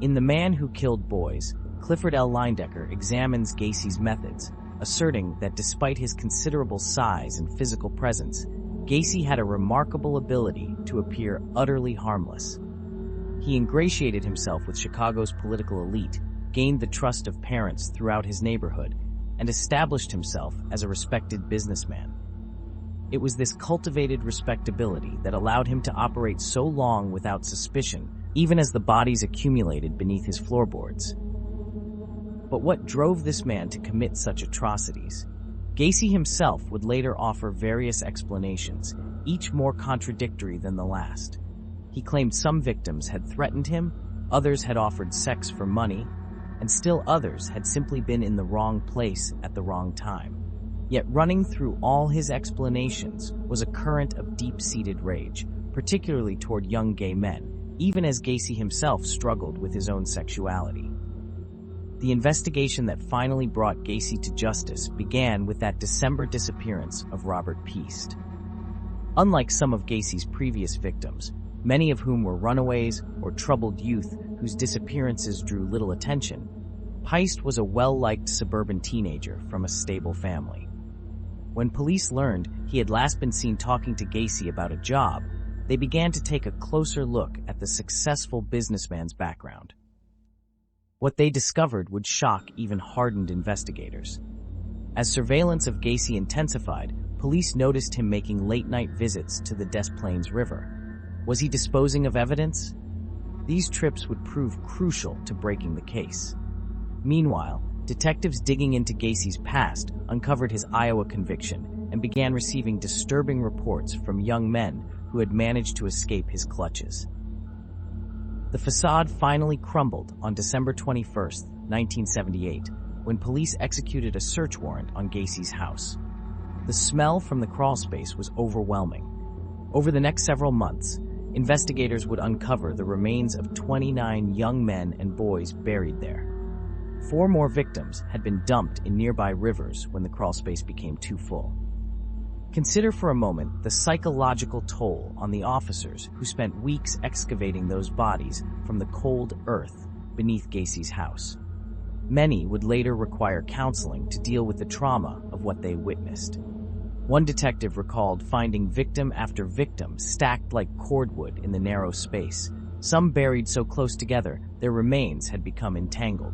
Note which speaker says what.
Speaker 1: In The Man Who Killed Boys, Clifford L. Leyendecker examines Gacy's methods, asserting that despite his considerable size and physical presence, Gacy had a remarkable ability to appear utterly harmless. He ingratiated himself with Chicago's political elite, gained the trust of parents throughout his neighborhood, and established himself as a respected businessman. It was this cultivated respectability that allowed him to operate so long without suspicion, even as the bodies accumulated beneath his floorboards. But what drove this man to commit such atrocities? Gacy himself would later offer various explanations, each more contradictory than the last. He claimed some victims had threatened him, others had offered sex for money, and still others had simply been in the wrong place at the wrong time. Yet running through all his explanations was a current of deep-seated rage, particularly toward young gay men, even as Gacy himself struggled with his own sexuality. The investigation that finally brought Gacy to justice began with that December disappearance of Robert Piest. Unlike some of Gacy's previous victims, many of whom were runaways or troubled youth whose disappearances drew little attention, Piest was a well-liked suburban teenager from a stable family. When police learned he had last been seen talking to Gacy about a job, they began to take a closer look at the successful businessman's background. What they discovered would shock even hardened investigators. As surveillance of Gacy intensified, police noticed him making late-night visits to the Des Plaines River. Was he disposing of evidence? These trips would prove crucial to breaking the case. Meanwhile, detectives digging into Gacy's past uncovered his Iowa conviction and began receiving disturbing reports from young men who had managed to escape his clutches. The facade finally crumbled on December 21, 1978, when police executed a search warrant on Gacy's house. The smell from the crawlspace was overwhelming. Over the next several months, investigators would uncover the remains of 29 young men and boys buried there. 4 more victims had been dumped in nearby rivers when the crawlspace became too full. Consider for a moment the psychological toll on the officers who spent weeks excavating those bodies from the cold earth beneath Gacy's house. Many would later require counseling to deal with the trauma of what they witnessed. One detective recalled finding victim after victim stacked like cordwood in the narrow space, some buried so close together their remains had become entangled.